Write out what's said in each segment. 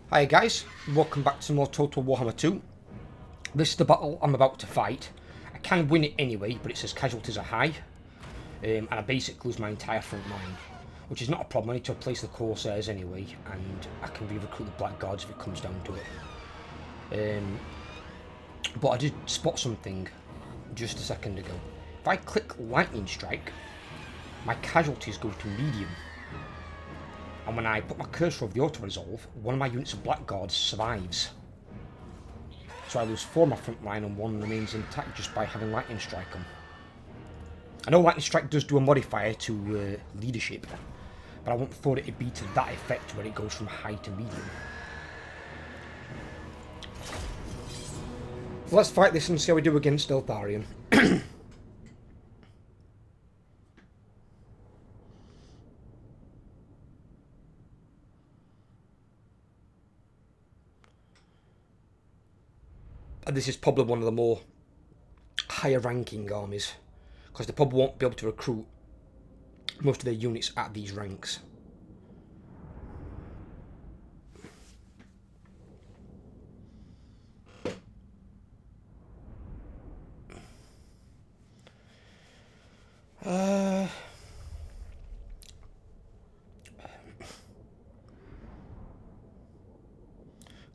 Hi guys, welcome back to more Total Warhammer 2. This is the battle I'm about to fight. I can win it anyway, but it says casualties are high. And I basically lose my entire front line, which is not a problem. I need to replace the Corsairs anyway, and I can re-recruit the Blackguards if it comes down to it. But I did spot something just a second ago. If I click Lightning Strike, my casualties go to medium. And when I put my cursor over the auto-resolve, one of my units of Blackguards survives. So I lose 4 of my front line and 1 remains intact just by having Lightning Strike them. I know Lightning Strike does do a modifier to leadership, but I wouldn't thought it'd be to that effect where it goes from high to medium. Well, let's fight this and see how we do against Eltharion. And this is probably one of the more higher ranking armies, because they probably won't be able to recruit most of their units at these ranks.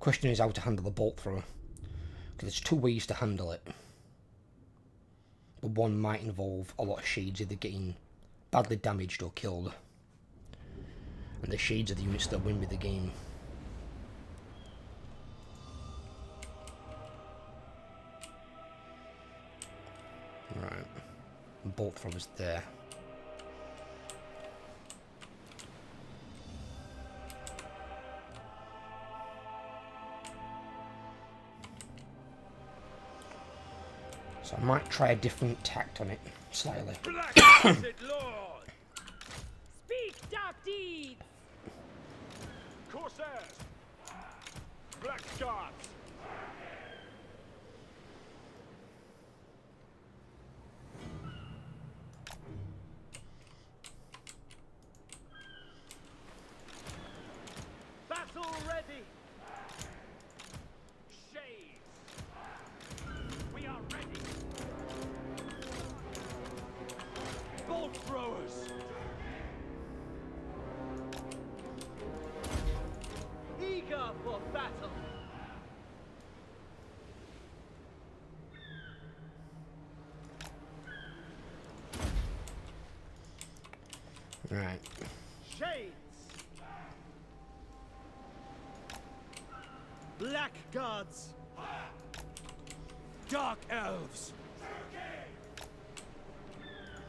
Question is how to handle the bolt thrower. There's 2 ways to handle it, but one might involve a lot of shades either getting badly damaged or killed, and the shades are the units that win me the game. Right, bolt thrower's there. So I might try a different tact on it, slightly. Black-hearted Lord! Speak dark deeds! Corsairs! Blackguards! Battle ready! Shades! We are ready! Bolt throwers! Eager for battle! Right. Shades! Blackguards! Dark elves!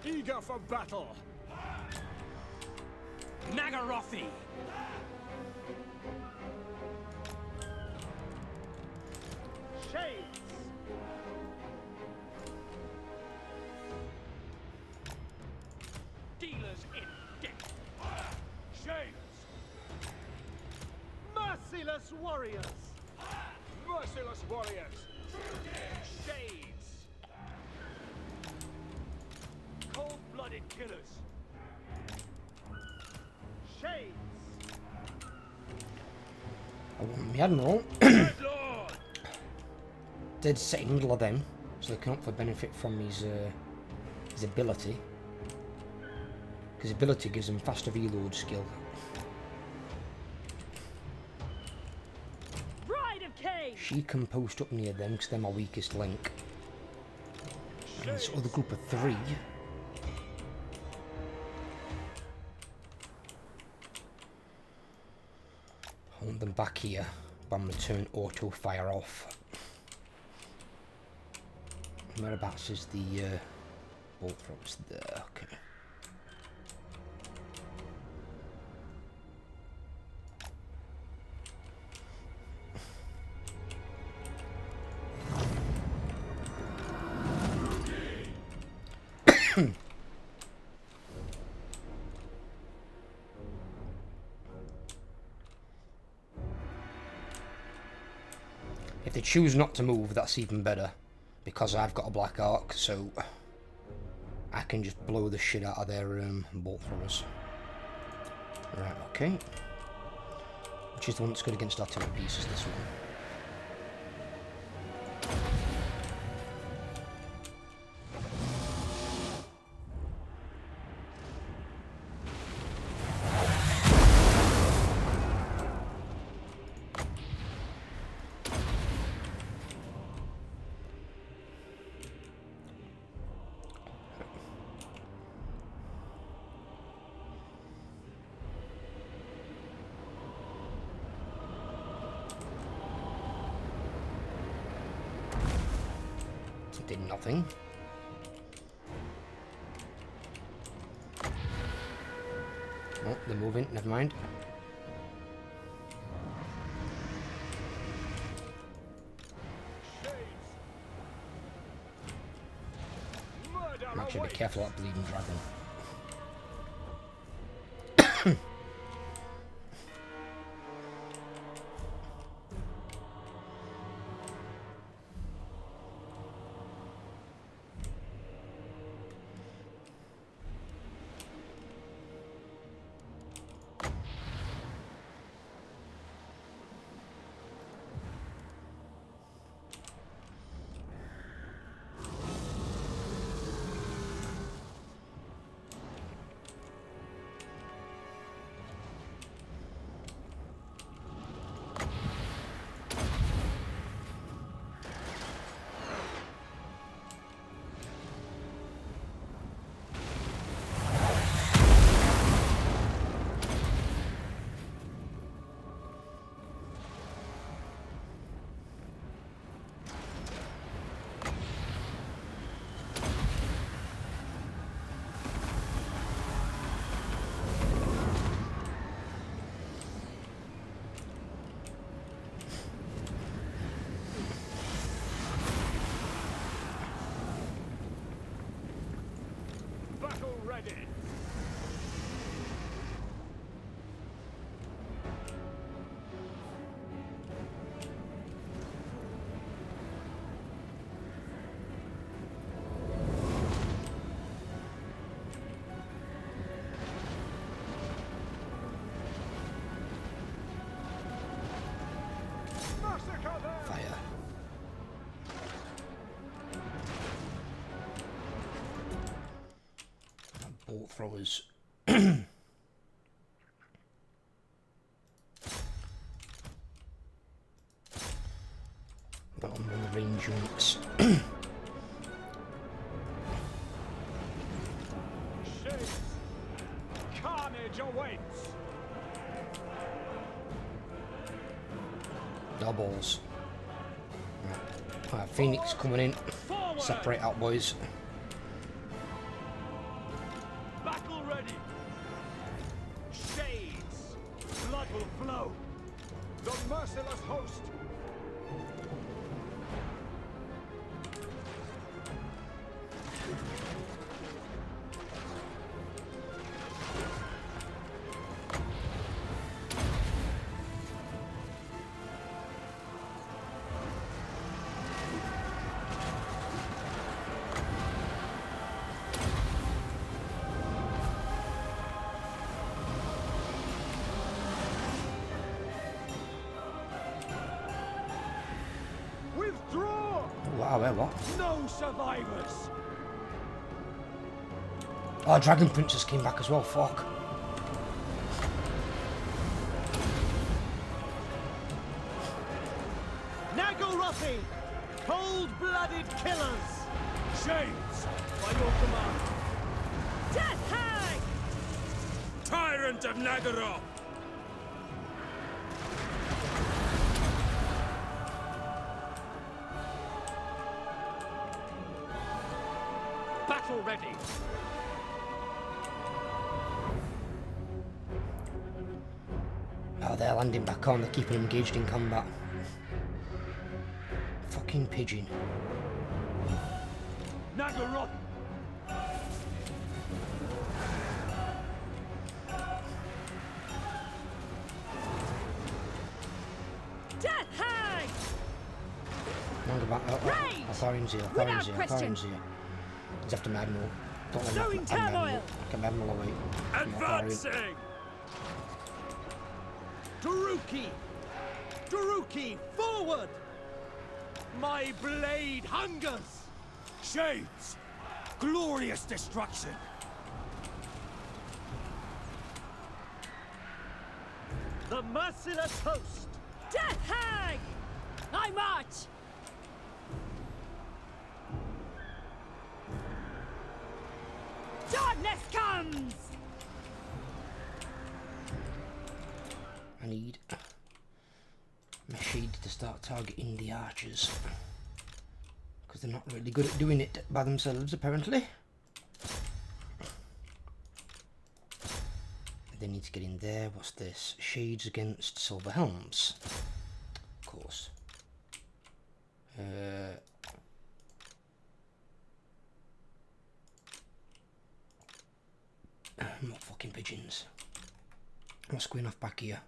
Eager for battle! Nagarothi! Shades! Dealers in death! Shades! Merciless warriors! Merciless warriors! Shades! Cold-blooded killers! Shades! I want my Admiral. Red Lord! Did set in the middle of them, so they can opt for benefit from his ability. Because ability gives him faster reload skill. Bride of Cain! She can post up near them because they're my weakest link. And this other group of 3. Hold them back here. But I'm going to turn auto fire off. Whereabouts is the bolt throwers? There, okay. If they choose not to move, that's even better, because I've got a black arc, so I can just blow the shit out of their bolt throwers. Right, okay. which is the one that's good against artillery pieces, this one. Did nothing. Oh, they're moving, never mind. I'm actually a bit careful of that bleeding dragon. Battle ready. Massacre them! Fire. Bolt throwers. Got them on the range units. Shades. Carnage awaits. Doubles. Right, Phoenix coming in. Forward. Separate out, boys. Battle ready. Shades. Blood will flow. The merciless host. Withdraw! Wow, where what? No survivors! Oh, Dragon Princess came back as well, fuck. Nagorothi! Cold-blooded killers! Shades! By your command! Death hag! Tyrant of Nagoroth! Battle ready! Oh, they're landing back on, they're keeping them engaged in combat. Fucking pigeon. Nagoroth! Death hag! Longer back. Rage! Authorian's here, Without Authorian's here, question. Authorian's here. He's after my Admiral. Don't let Sowing him Admiral. turmoil. Get my Admiral away. From Authorian. Advancing! Daruki! Daruki, forward! My blade hungers! Shades! Glorious destruction! The merciless host! Death hang! I march! Darkness comes! I need my shades to start targeting the archers. Because they're not really good at doing it by themselves, apparently. They need to get in there. What's this? Shades against silver helms. Of course. More fucking pigeons. What's going off back here?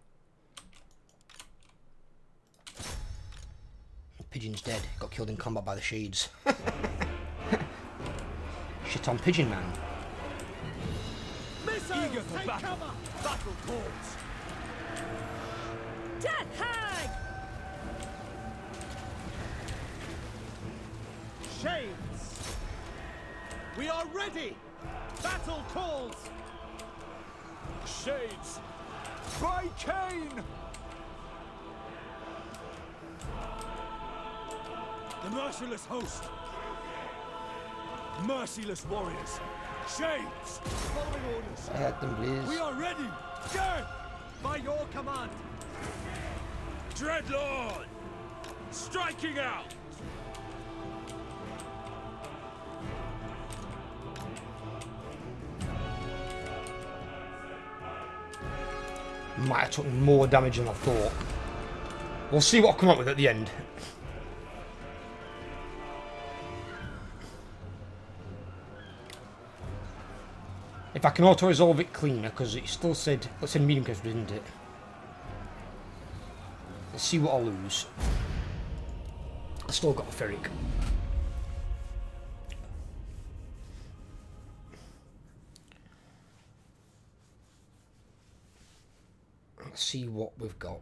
The pigeon's dead. Got killed in combat by the shades. Shit on pigeon man. Missiles, take cover! Battle calls! Death hang! Shades! We are ready! Battle calls! Shades! By Cain! The merciless host! Merciless warriors! Shades! Following orders! I had them, please. We are ready! Death! By your command! Dreadlord! Striking out! Might have took more damage than I thought. We'll see what I come up with at the end. If I can auto-resolve it cleaner, because it still said, let's say medium case, didn't it? Let's see what I'll lose. I still got a ferric. Let's see what we've got.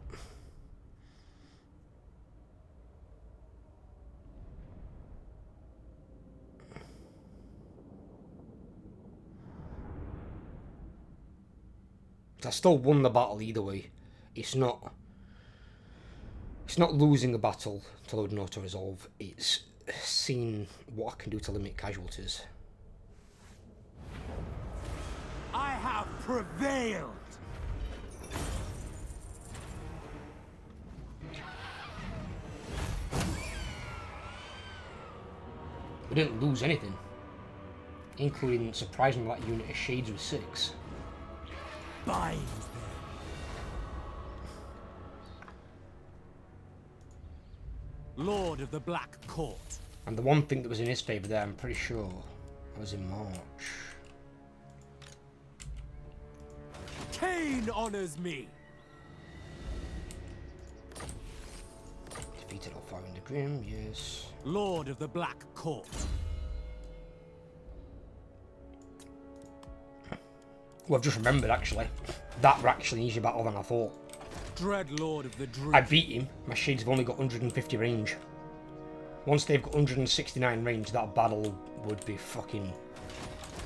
I still won the battle either way. It's not losing a battle to load an auto-resolve. It's seeing what I can do to limit casualties. I have prevailed! We didn't lose anything, including surprisingly that unit of shades with 6. Bind them. Lord of the Black Court. And the one thing that was in his favour there, I'm pretty sure, was in March. Cain honors me. Defeated all fire in the Grim, yes. Lord of the Black Court. Well, I've just remembered actually. That were actually an easier battle than I thought. Dread Lord of the Dream. I beat him. My shades have only got 150 range. Once they've got 169 range, that battle would be fucking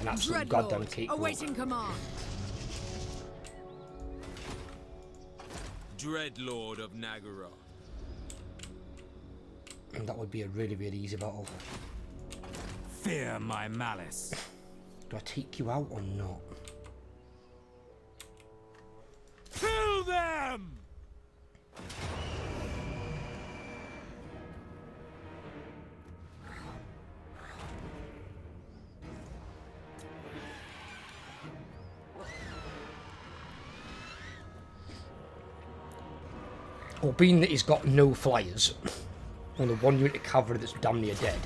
an absolute goddamn cakewalk. Awaiting command. Dreadlord of Nagara. And that would be a really, really easy battle. Fear my malice. Do I take you out or not? Kill them! Well, being that he's got no flyers, only one unit of cavalry that's damn near dead,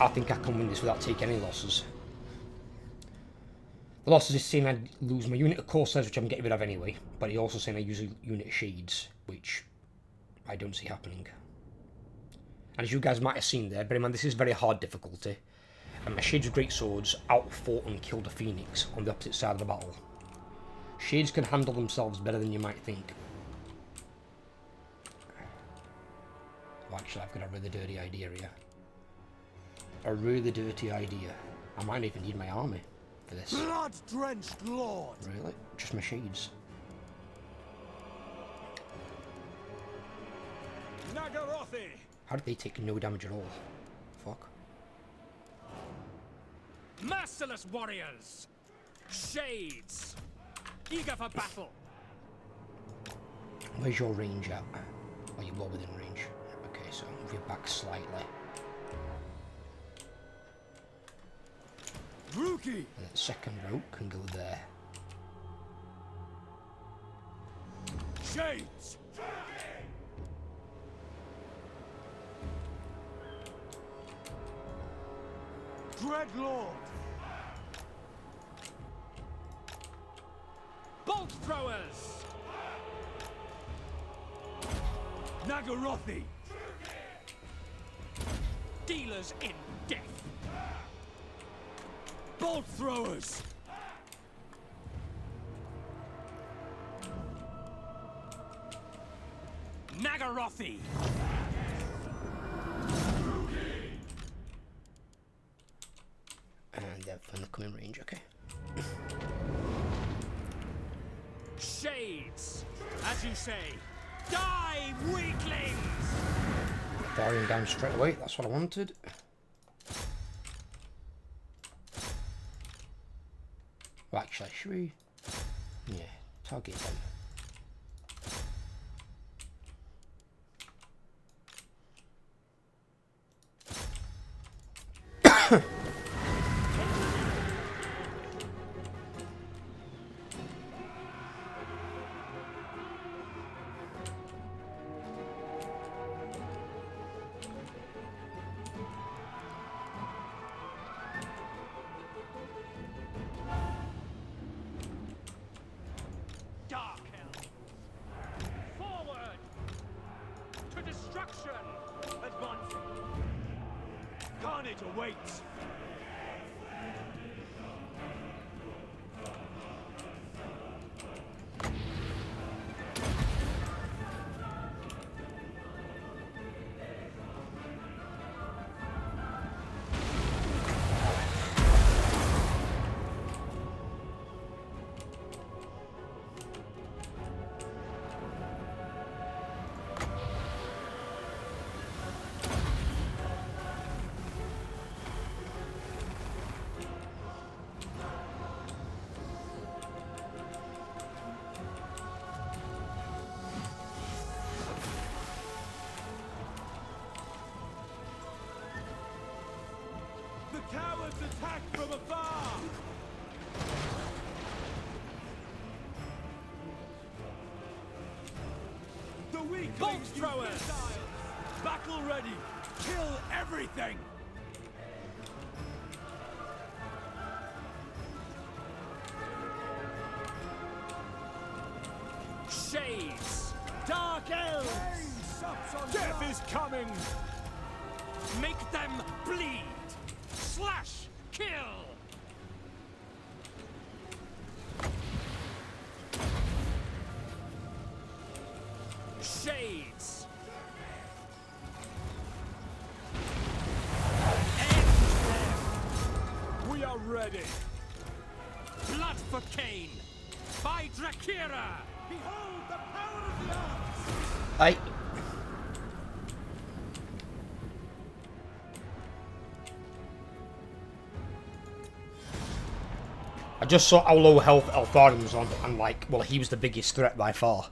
I think I can win this without taking any losses. The losses is saying I lose my unit of Corsairs, which I'm getting rid of anyway, but he's also saying I use a unit of Shades, which I don't see happening. And as you guys might have seen there, bear in mind this is very hard difficulty, and my Shades with Great Swords outfought and killed a Phoenix on the opposite side of the battle. Shades can handle themselves better than you might think. Well, actually, I've got a really dirty idea here. A really dirty idea. I might even need my army for this. Blood-drenched lord! Really? Just my shades. Nagarothi! How did they take no damage at all? Fuck. Merciless warriors! Shades! Eager for battle! Where's your range at? Oh, you're well within range. Okay, so move your back slightly. Rookie! And then second row can go there. Shades! Dreadlord! Bolt throwers! Nagarothi! Dealers in death! Bolt throwers! Nagarothi! And they're from the coming range, okay. Shades! As you say, die, weaklings! Firing down straight away, that's what I wanted. Well, actually, should we? Yeah, target them. Dark Hell! Forward! To destruction! Advancing! Carnage awaits! The cowards attack from afar! The weaklings Bolt use throwers! missiles! Battle ready! Kill everything! Shades! Dark Elves! Death is coming! Make them bleed! Slash! Kill! Shades! End them! We are ready! Blood for Cain! By Drakira! Behold the power of the arms! Aye. I just saw how low health Eltharion was on, and like, well, he was the biggest threat by far.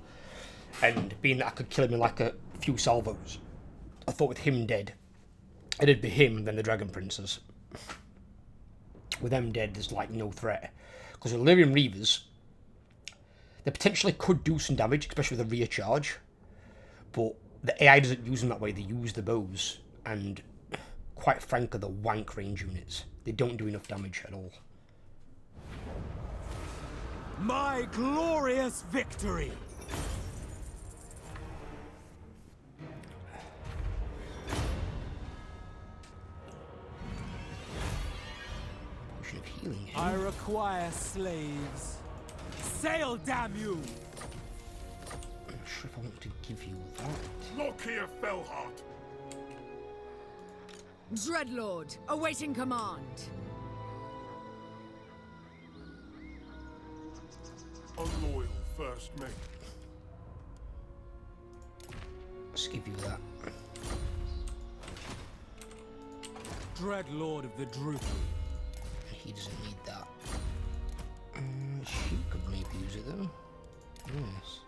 And being that I could kill him in like a few salvos, I thought with him dead, it'd be him, then the Dragon Princes. With them dead, there's like no threat. Because with Lyrian Reavers, they potentially could do some damage, especially with a rear charge. But the AI doesn't use them that way, they use the bows. And quite frankly, the wank range units. They don't do enough damage at all. My glorious victory! Potion of healing here. I require slaves. Sail, damn you! I'm not sure if I want to give you that. Lokhir Fellheart, Dreadlord, awaiting command. A loyal first mate. Let's give you that. Dreadlord of the Droopy. He doesn't need that. She could maybe use it though. Yes.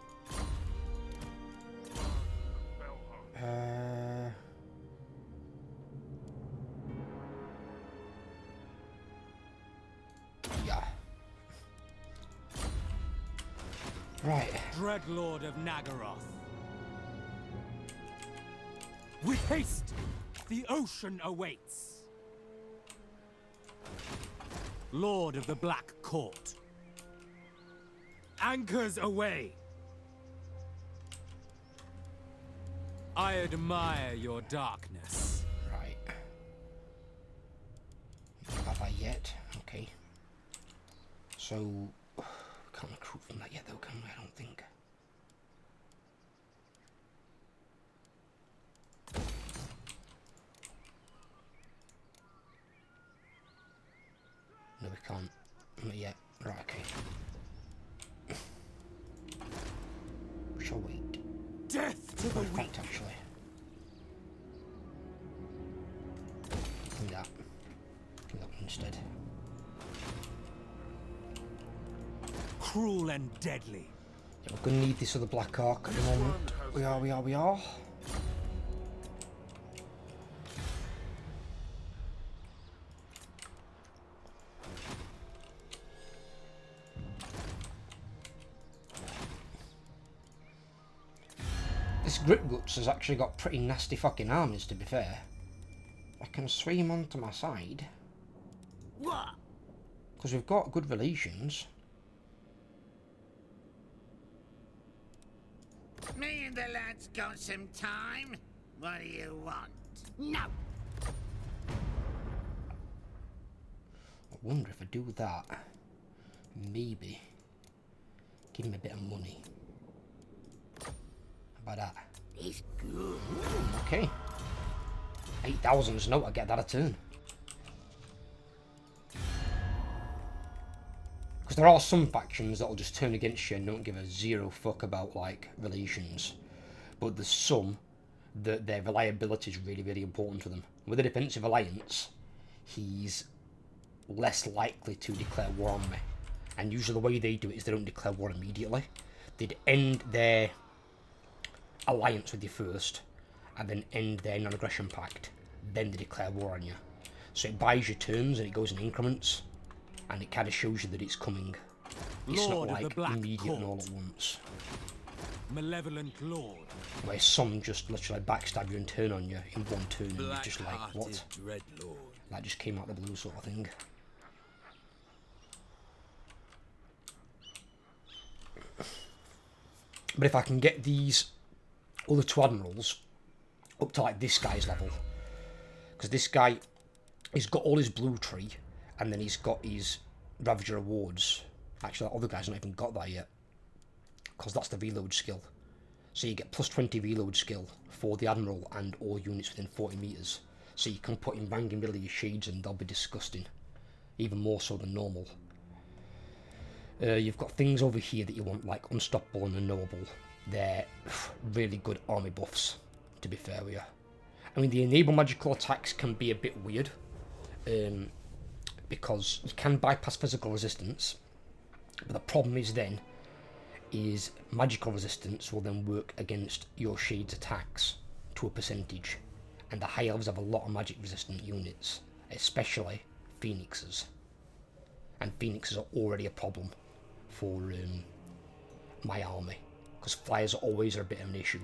Yeah. Right. Dreadlord of Nagaroth. With haste, the ocean awaits. Lord of the Black Court. Anchors away. I admire your darkness. Right. Not have I yet? Okay. So, can't recruit from that yet though, can we? I don't think. No, we can't. Not yet. Right, okay. We shall wait. Death to the In weak. fact, actually. Give me that. Give me that one instead. Cruel and deadly. Yeah, we're going to need this other black arc at the moment. We are. This Grip Guts has actually got pretty nasty fucking armies, to be fair. I can sway him onto my side. What? Because we've got good relations. Me and the lads got some time. What do you want? No. I wonder if I do that, maybe give him a bit of money. How about that? It's good. Okay. 8,000's no, I get that a turn. Because there are some factions that'll just turn against you and don't give a zero fuck about, like, relations. But there's some that their reliability is really, really important to them. With a defensive alliance, he's less likely to declare war on me. And usually the way they do it is they don't declare war immediately. They'd end their alliance with you first, and then end their non-aggression pact. Then they declare war on you. So it buys you turns and it goes in increments. And it kind of shows you that it's coming. It's Lord not of the like Black immediate and all Court. at once. Malevolent Lord. Where some just literally backstab you and turn on you in one turn, and you're just like, what? Dreadlord. That just came out of the blue sort of thing. But if I can get these other two admirals up to like this guy's level, because this guy, he's got all his blue tree, and then he's got his Ravager awards. Actually, that other guy's not even got that yet, because that's the reload skill. So you get plus 20 reload skill for the admiral and all units within 40 meters. So you can put in banging middle of your shades and they'll be disgusting, even more so than normal. You've got things over here that you want, like Unstoppable and Unknowable. They're really good army buffs, to be fair with you. I mean, the enable magical attacks can be a bit weird, because you can bypass physical resistance, but the problem is then, is magical resistance will then work against your shade's attacks to a percentage, and the high elves have a lot of magic resistant units, especially phoenixes, and phoenixes are already a problem for my army, because flyers always are a bit of an issue,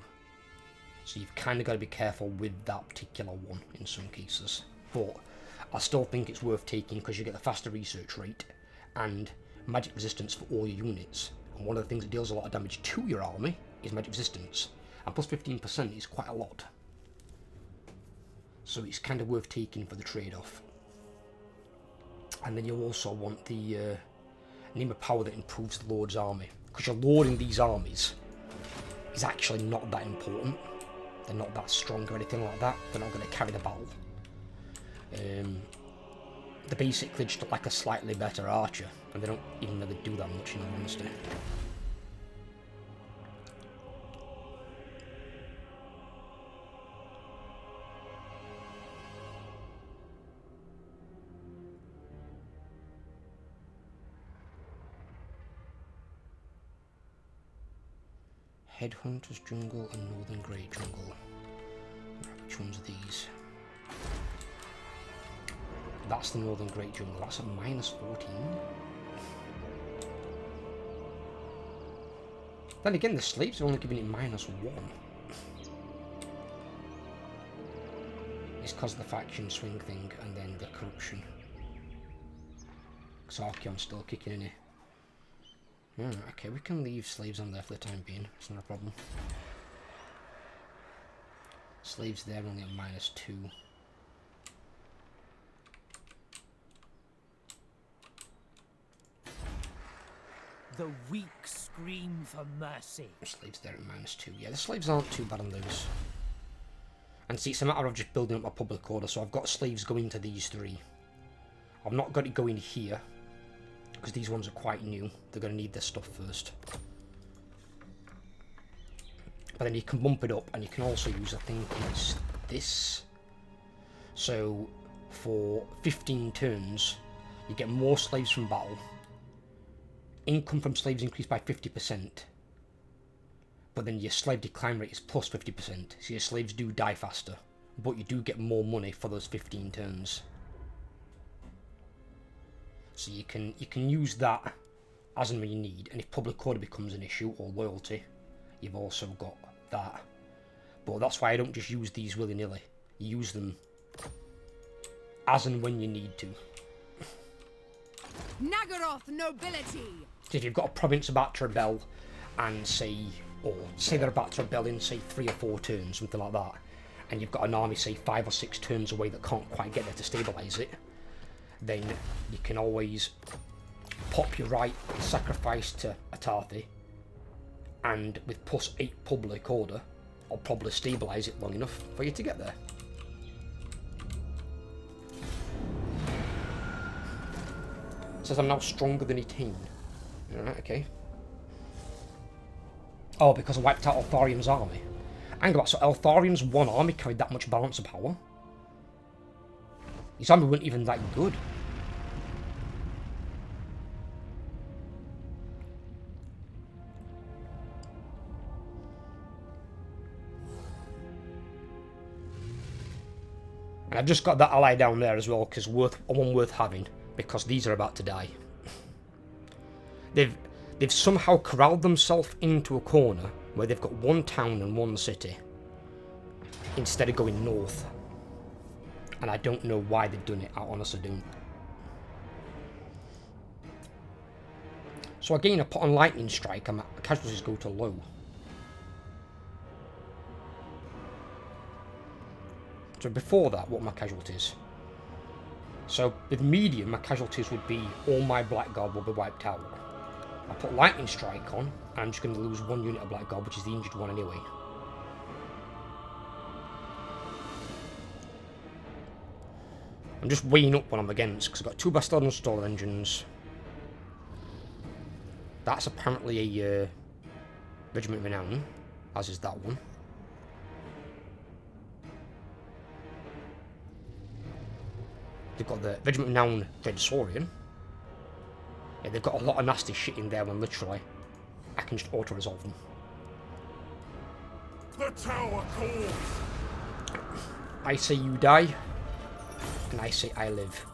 so you've kind of got to be careful with that particular one in some cases. But I still think it's worth taking because you get the faster research rate and magic resistance for all your units, and one of the things that deals a lot of damage to your army is magic resistance, and plus 15% is quite a lot, so it's kind of worth taking for the trade-off. And then you also want the name of power that improves the Lord's army, because your Lord in these armies is actually not that important. They're not that strong or anything like that. They're not going to carry the battle. They're basically just like a slightly better archer, and they don't even really do that much in all honesty. Headhunters Jungle and Northern Grey Jungle. Right, which ones are these? That's the Northern Great Jungle. That's a -14. Then again, the slaves are only giving it -1. It's because of the faction swing thing and then the corruption. Sarkion's still kicking in here. Okay, we can leave slaves on there for the time being. It's not a problem. Slaves there only at -2. The weak scream for mercy. Slaves there at -2. Yeah, the slaves aren't too bad on those. And see, it's a matter of just building up my public order. So I've got slaves going to these 3. I've not got it going here, because these ones are quite new. They're going to need this stuff first. But then you can bump it up, and you can also use, I think it's this. So for 15 turns, you get more slaves from battle. Income from slaves increased by 50%. But then your slave decline rate is plus 50%. So your slaves do die faster. But you do get more money for those 15 turns. So you can use that as and when you need. And if public order becomes an issue, or loyalty, you've also got that. But that's why I don't just use these willy-nilly. You use them as and when you need to. Nagaroth nobility! So if you've got a province about to rebel, and say they're about to rebel in, say, 3 or 4 turns, something like that, and you've got an army, say, 5 or 6 turns away that can't quite get there to stabilise it, then you can always pop your right sacrifice to Atarthi, and with +8 public order, I'll probably stabilise it long enough for you to get there. It says I'm now stronger than 18. Alright, okay. Oh, because I wiped out Eltharium's army. Hang about, so Eltharium's one army carried that much balance of power? His army weren't even that good. And I've just got that ally down there as well, because one worth having, because these are about to die. They've somehow corralled themselves into a corner where they've got 1 town and 1 city, instead of going north. And I don't know why they've done it, I honestly don't. So again, I put on lightning strike and my casualties go to low. So before that, what are my casualties? So with medium, my casualties would be all my blackguard will be wiped out. I put lightning strike on, and I'm just going to lose 1 unit of blackguard, which is the injured one anyway. I'm just weighing up what I'm against, because I've got 2 Bastard Installer engines. That's apparently a Regiment Renown, as is that one. They've got the Regiment Renown Red Saurian. Yeah, they've got a lot of nasty shit in there when literally I can just auto-resolve them. The tower calls! I say you die, and I say I live.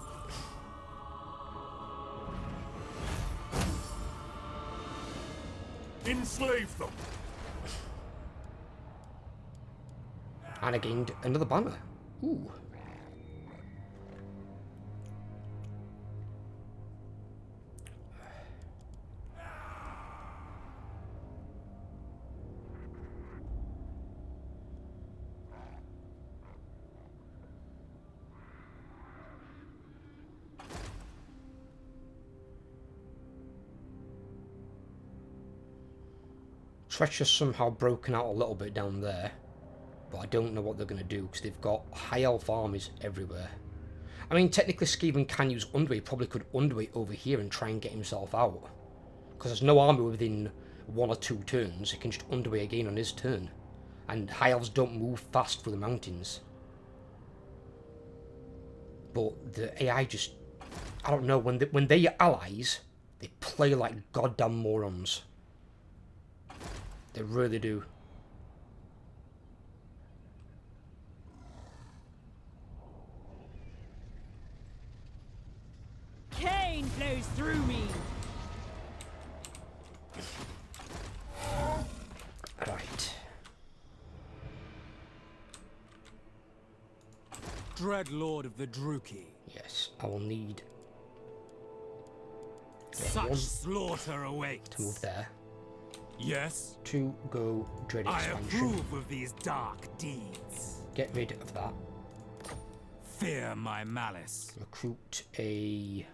Enslave them! And I gained another banner. Ooh. Treacher's somehow broken out a little bit down there, but I don't know what they're going to do, because they've got high elf armies everywhere. I mean, technically Skaven can use underway. He probably could underway over here and try and get himself out. Because there's no army within 1 or 2 turns. He can just underway again on his turn. And high elves don't move fast through the mountains. But the AI just... I don't know, when they're allies, they play like goddamn morons. They really do. Pain flows through me. Right. Dreadlord of the Druki. Yes, I will need Such one slaughter awaits. to move there. Yes, To go Dread I Expansion. approve of these dark deeds. Get rid of that. Fear my malice. Recruit a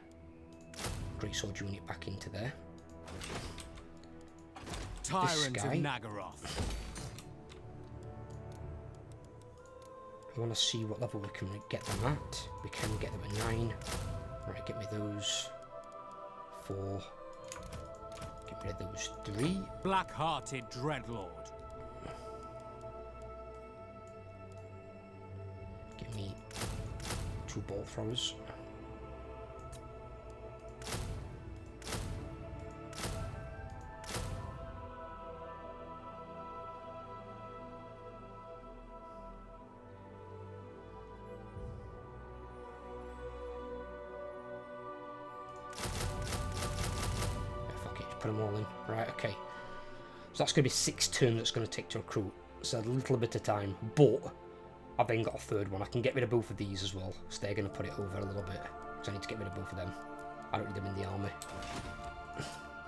Greatsword unit back into there. Tyrant of guy. Nagaroth. I want to see what level we can get them at. We can get them at 9. Right, get me those 4. Get rid of those 3. Black-hearted Dreadlord. Give me 2 bolt throwers. Put them all in. Right, okay. So that's going to be 6 turns it's going to take to recruit. So a little bit of time. But I've then got a third one. I can get rid of both of these as well. So they're going to put it over a little bit. So I need to get rid of both of them. I don't need them in the army.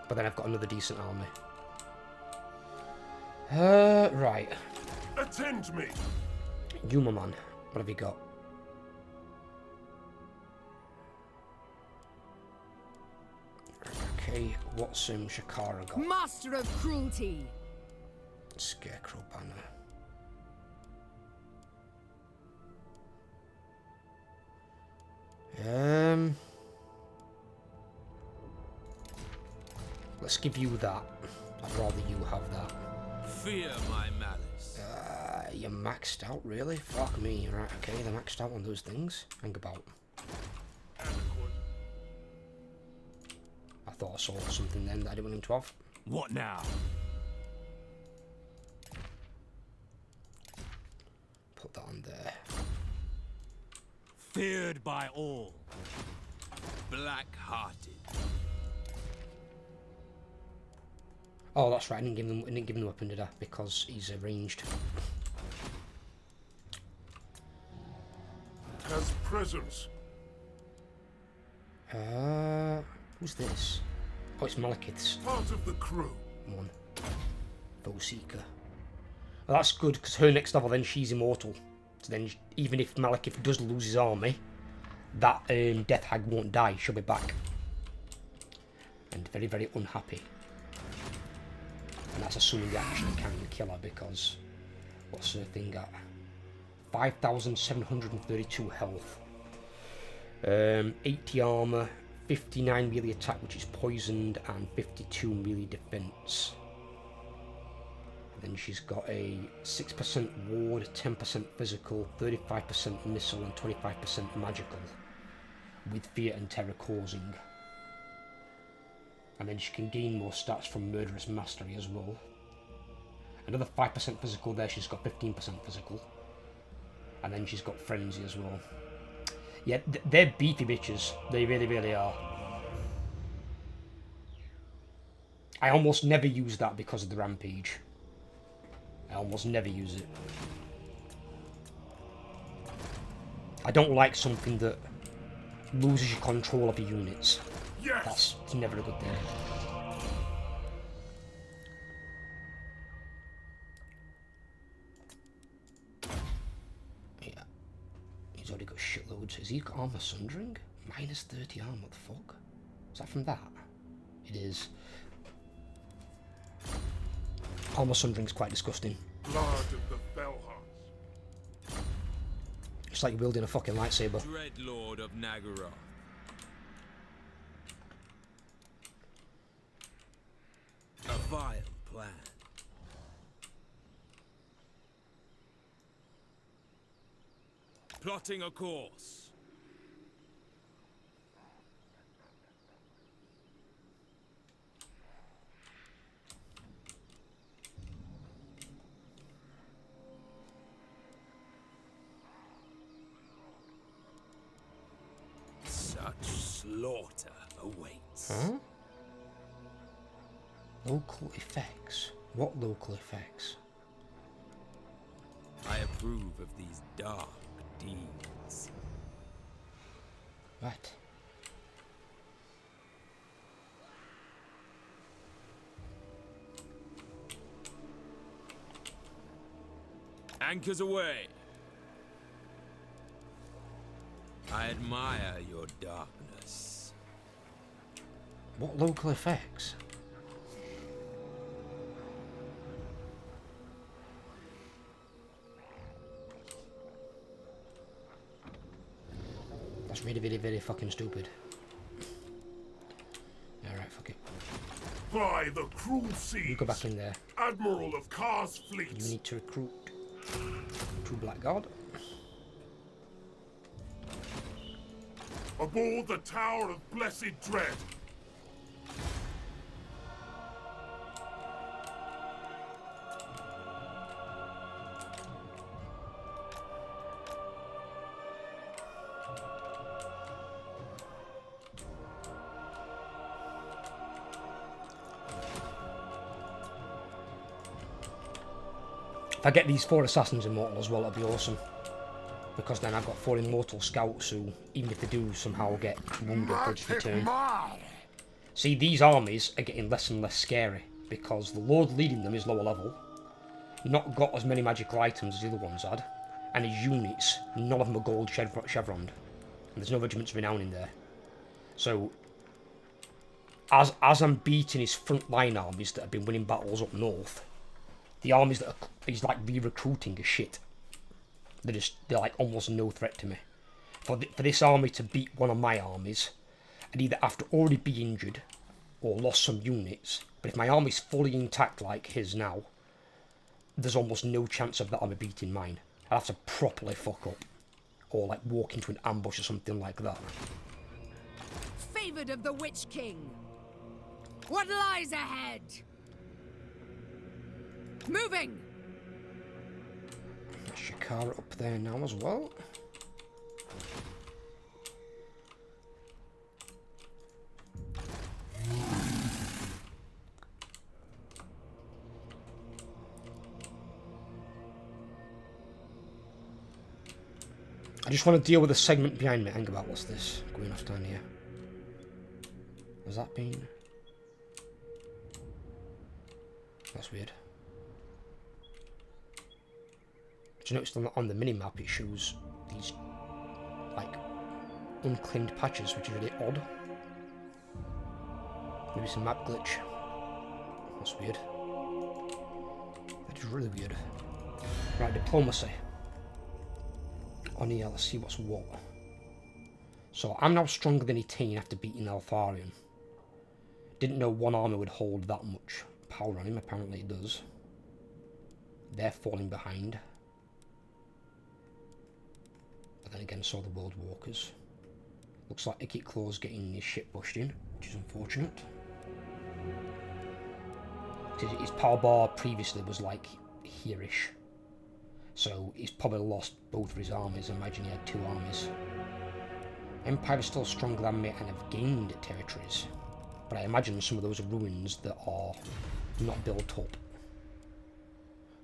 But then I've got another decent army. Right. Attend me. You, my man. What have you got? Okay, what's Shakara got? Master of cruelty. Scarecrow banner. Let's give you that. I'd rather you have that. Fear my malice. You're maxed out, really? Fuck me. Right, okay, they're maxed out on those things. Think about. I thought I saw something then that I didn't want him to have. What now? Put that on there. Feared by all. Black-hearted. Oh, that's right. I didn't give him the weapon, did I? Because he's ranged. Has presence. Who's this? Oh, it's Malekith's Part of the crew. one. Foe Seeker. Well, that's good, because her next level, then she's immortal. So then, even if Malekith does lose his army, that Death Hag won't die. She'll be back. And very, very unhappy. And that's assuming they actually can kill her, because... What's her thing at? 5,732 health. 80 armor, 59 melee attack, which is poisoned, and 52 melee defense. And then she's got a 6% ward, 10% physical, 35% missile, and 25% magical, with fear and terror causing. And then she can gain more stats from Murderous Mastery as well. Another 5% physical there, she's got 15% physical. And then she's got Frenzy as well. Yeah, they're beefy bitches. They really, really are. I almost never use that because of the Rampage. I almost never use it. I don't like something that loses your control of your units. Yes. That's never a good thing. Yeah. He's already got shitloads. Has he got armor sundering? Minus 30 armor, what the fuck? Is that from that? It is. Armor sundering's quite disgusting. Blood of the Bellhearts. Looks like you're wielding a fucking lightsaber. Dreadlord of Nagara. A vile plan. Plotting a course. Such slaughter awaits. Huh? Local effects. What local effects? I approve of these dark deeds. What? Anchors away. I admire your darkness. What local effects? That's really, really, very fucking stupid. Alright, fuck it. By the cruel seas, You go back in there. Admiral of Kar's fleet. You need to recruit to Blackguard. Aboard the Tower of Blessed Dread. If I get these 4 assassins immortal as well, that'd be awesome. Because then I've got 4 immortal scouts who, even if they do somehow get wounded, they'll just return. See, these armies are getting less and less scary because the Lord leading them is lower level, not got as many magical items as the other ones had, and his units, none of them are gold chevroned, and there's no regiments of renown in there. So, as I'm beating his frontline armies that have been winning battles up north, the armies that he's like re-recruiting are shit. They're like almost no threat to me. For this army to beat one of my armies, I'd either have to already be injured or lost some units. But if my army's fully intact like his now, there's almost no chance of that army beating mine. I'd have to properly fuck up, or like walk into an ambush or something like that. Favored of the Witch King. What lies ahead? Moving! Shikara up there now as well. I just want to deal with the segment behind me. Hang about, what's this? Going off down here. Has that been? That's weird. Do you notice on the mini-map it shows these, like, unclaimed patches, which is really odd. Maybe some map glitch. That's weird. That is really weird. Right, diplomacy. On here, let's see what's what. So, I'm now stronger than 18 after beating Altharion. Didn't know one army would hold that much power on him, apparently it does. They're falling behind. But then again, so the World Walkers. Looks like Ikit Claw's getting his shit pushed in, which is unfortunate. His power bar previously was like here-ish. So he's probably lost both of his armies. I imagine he had 2 armies. Empire is still stronger than me and have gained territories. But I imagine some of those are ruins that are not built up.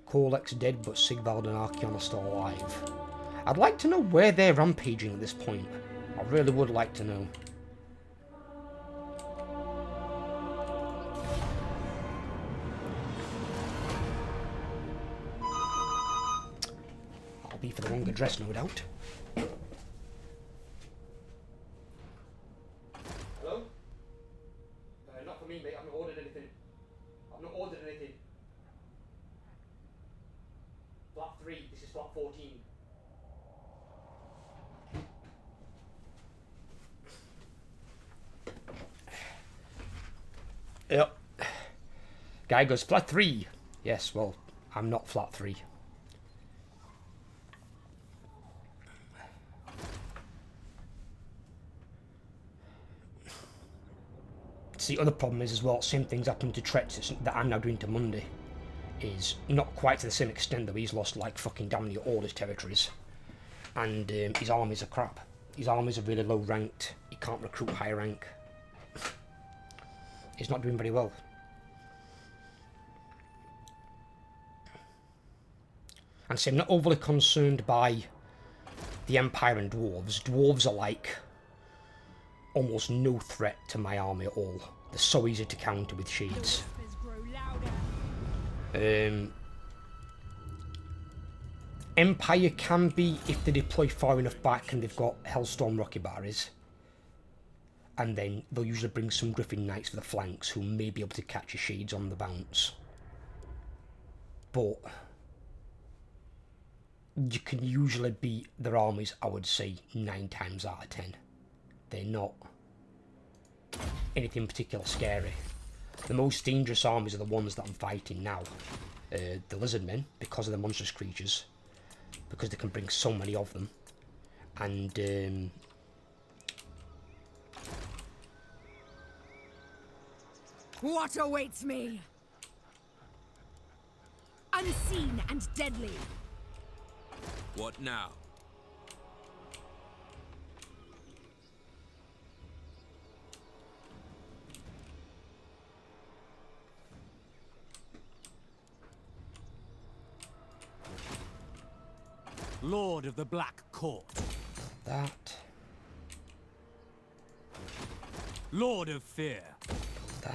Korlek's dead, but Sigvald and Archeon are still alive. I'd like to know where they're rampaging at this point. I really would like to know. I'll be for the longer dress, no doubt. Hello? Not for me, mate. I've not ordered anything. I've not ordered anything. Flat 3, this is flat 14. Yep. Guy goes, flat 3. Yes, well, I'm not flat 3. See, the other problem is as well, same things happened to Tretz that I'm now doing to Monday. Is not quite to the same extent though. He's lost like fucking damn near all his territories. And his armies are crap. His armies are really low ranked. He can't recruit high rank. He's not doing very well. And so I'm not overly concerned by the Empire and Dwarves. Dwarves are like almost no threat to my army at all. They're so easy to counter with shades. Empire can be if they deploy far enough back and they've got Hellstorm rocket batteries. And then they'll usually bring some Griffin Knights for the flanks who may be able to catch your shades on the bounce. But you can usually beat their armies, I would say, 9 times out of 10. They're not anything particular scary. The most dangerous armies are the ones that I'm fighting now. The Lizardmen, because of the monstrous creatures. Because they can bring so many of them. And What awaits me? Unseen and deadly. What now? Lord of the Black Court. that. Lord of Fear. That.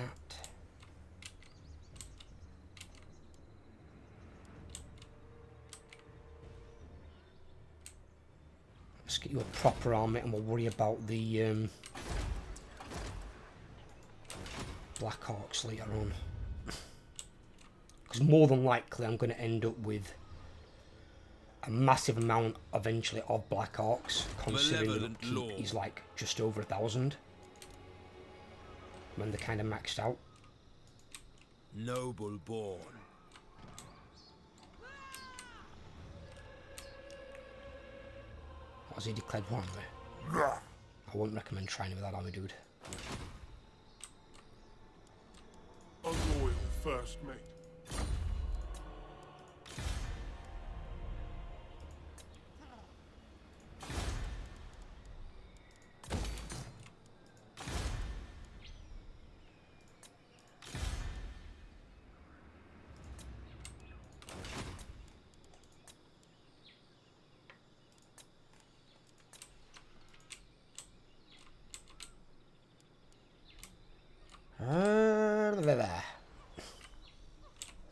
Let's get you a proper army and we'll worry about the Black Orcs later on. Because more than likely I'm going to end up with a massive amount eventually of Black Orcs, considering the upkeep is like just over 1,000 when they're kind of maxed out. Noble born. What has he declared war on me? I wouldn't recommend trying it with that army, dude. A loyal first mate.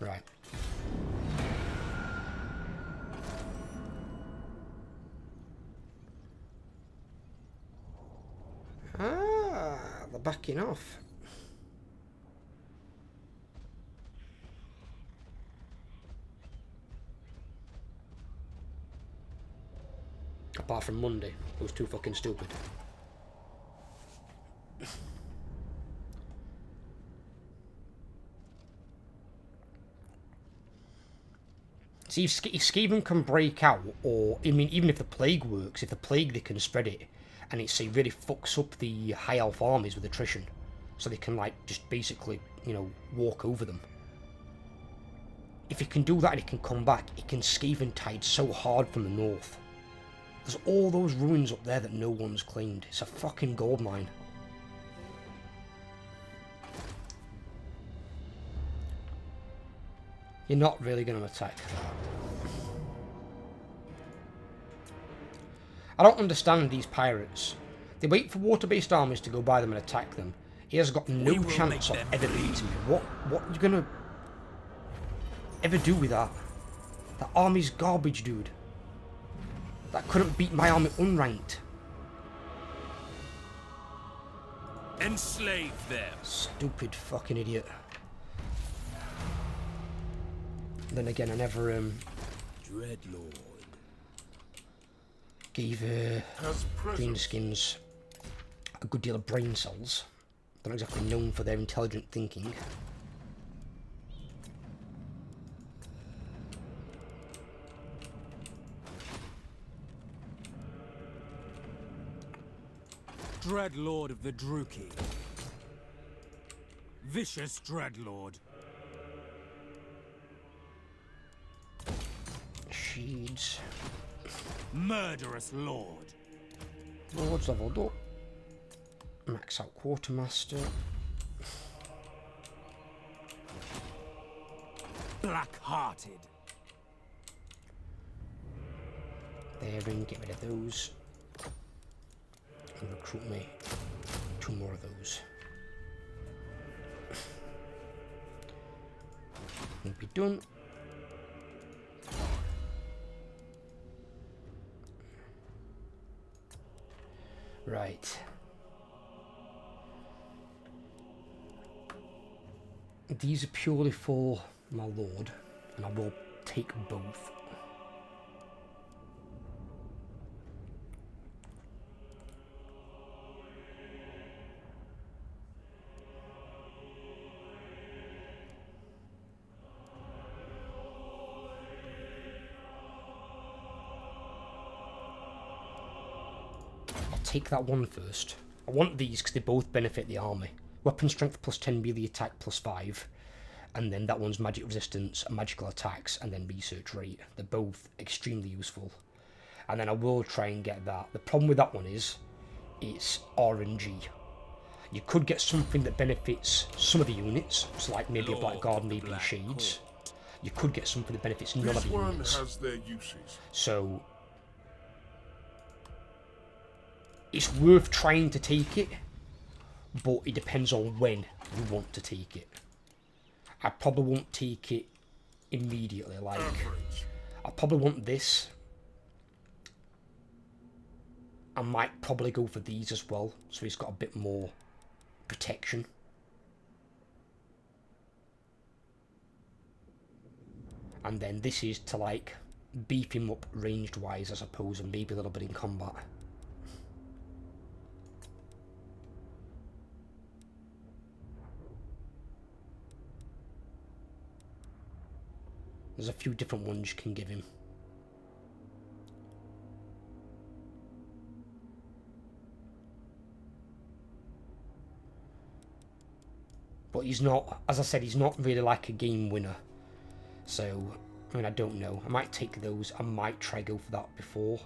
Right. They're backing off. Apart from Monday, it was too fucking stupid. See, if Skaven can break out, or, I mean, even if the Plague works, if the Plague, they can spread it, and it, say, really fucks up the High Elf armies with attrition, so they can, like, just basically, you know, walk over them. If it can do that and it can come back, it can Skaven tide so hard from the north. There's all those ruins up there that no one's claimed. It's a fucking goldmine. You're not really going to attack that. I don't understand these pirates. They wait for water-based armies to go by them and attack them. He has got no chance of ever beating me. What are you going to ever do with that? That army's garbage, dude. That couldn't beat my army unranked. Enslave them. Stupid fucking idiot. Then again, I never Dreadlord. gave Has presence. greenskins a good deal of brain cells. They're not exactly known for their intelligent thinking. Dreadlord of the Druki. Vicious Dreadlord. Sheeds. Murderous Lord. Lords leveled up. Max out Quartermaster. Black-hearted. There, and get rid of those. And recruit me 2 more of those. We'll be done. Right. These are purely for my lord, and I will take both. Take that one first. I want these because they both benefit the army. Weapon strength plus 10, melee attack plus 5. And then that one's magic resistance, magical attacks, and then research rate. They're both extremely useful. And then I will try and get that. The problem with that one is, it's RNG. You could get something that benefits some of the units, so like maybe a Blackguard, maybe Shades. You could get something that benefits none of the units. Has their uses. So it's worth trying to take it, but it depends on when you want to take it. I probably won't take it immediately. Like, I probably want this. I might probably go for these as well, so he's got a bit more protection. And then this is to like beef him up ranged wise, I suppose, and maybe a little bit in combat. There's a few different ones you can give him. But he's not, as I said, he's not really like a game winner. So, I mean, I don't know. I might take those. I might try go for that before.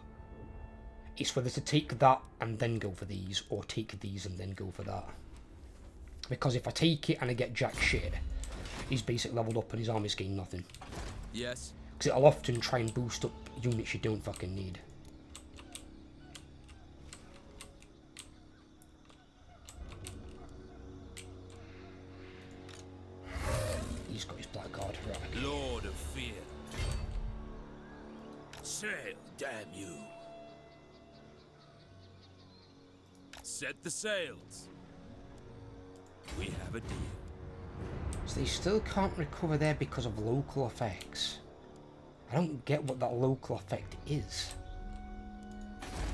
It's whether to take that and then go for these, or take these and then go for that. Because if I take it and I get jack shit, he's basically leveled up and his army's gained nothing. Yes. Because it'll often try and boost up units you don't fucking need. He's got his Blackguard, right. Lord of Fear. Sail, damn you. Set the sails. We have a deal. So they still can't recover there because of local effects. I don't get what that local effect is.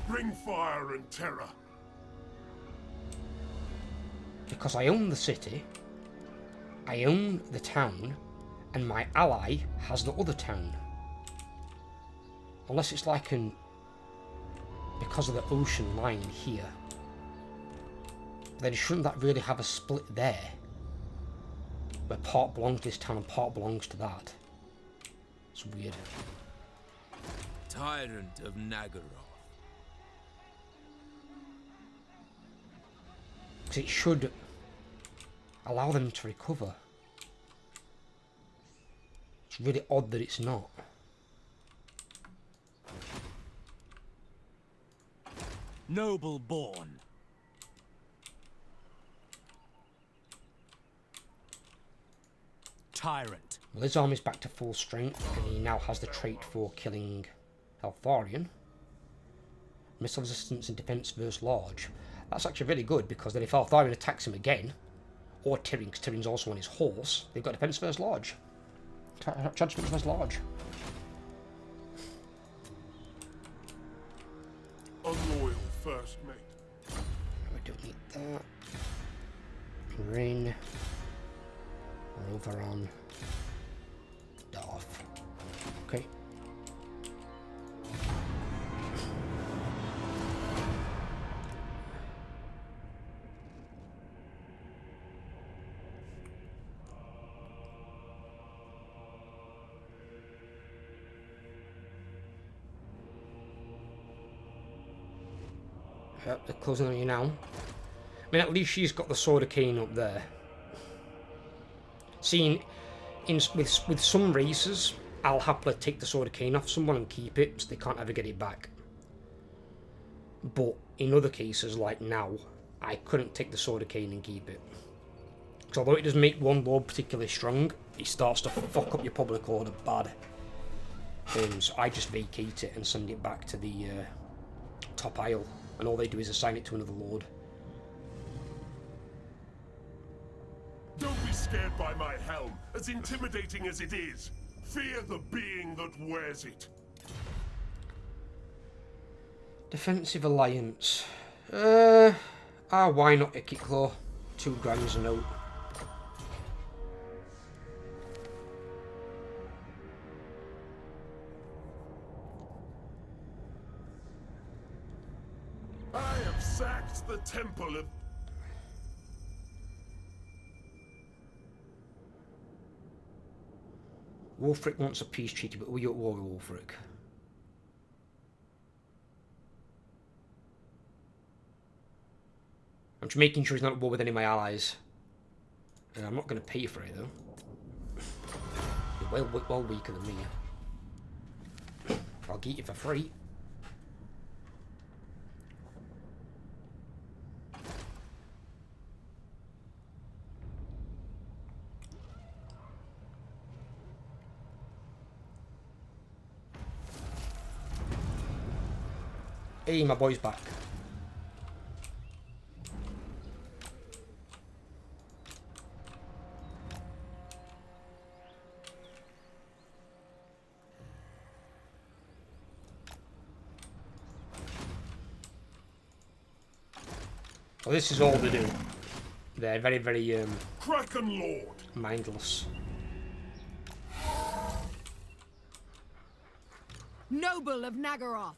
Bring fire and terror. Because I own the city, I own the town, and my ally has the other town. Unless it's like an... because of the ocean line here. Then shouldn't that really have a split there? Where part belongs to this town and part belongs to that. It's weird. Tyrant of Nagaroth. Because it should allow them to recover. It's really odd that it's not. Noble born. Tyrant. Well, his army's back to full strength, and he now has the trait for killing Eltharion. Missile resistance and defense versus large. That's actually really good, because then if Eltharion attacks him again, or Tyrion, because Tyrion's also on his horse, they've got defense versus large. Judgment versus large. Unloyal first mate. We don't need that. We're in. We're over on Darth. Okay. Yep, they're closing on you now. I mean, at least she's got the Sword of Cain up there. Seeing, with some races, I'll happily take the Sword of Cain off someone and keep it, so they can't ever get it back. But in other cases, like now, I couldn't take the Sword of Cain and keep it. Because although it does make one lord particularly strong, it starts to fuck up your public order bad. So I just vacate it and send it back to the top aisle. And all they do is assign it to another lord. Don't be scared by my helm, as intimidating as it is. Fear the being that wears it. Defensive alliance. Why not Icky Claw? 2 grams a note. I have sacked the temple of... Wolfric wants a peace treaty, but we're at war with Wolfric. I'm just making sure he's not at war with any of my allies. And I'm not going to pay for it, though. You're well weaker than me. I'll get you for free. Hey, my boy's back. Well, this is all they do. They're very, very Kraken Lord! mindless. Noble of Nagaroth.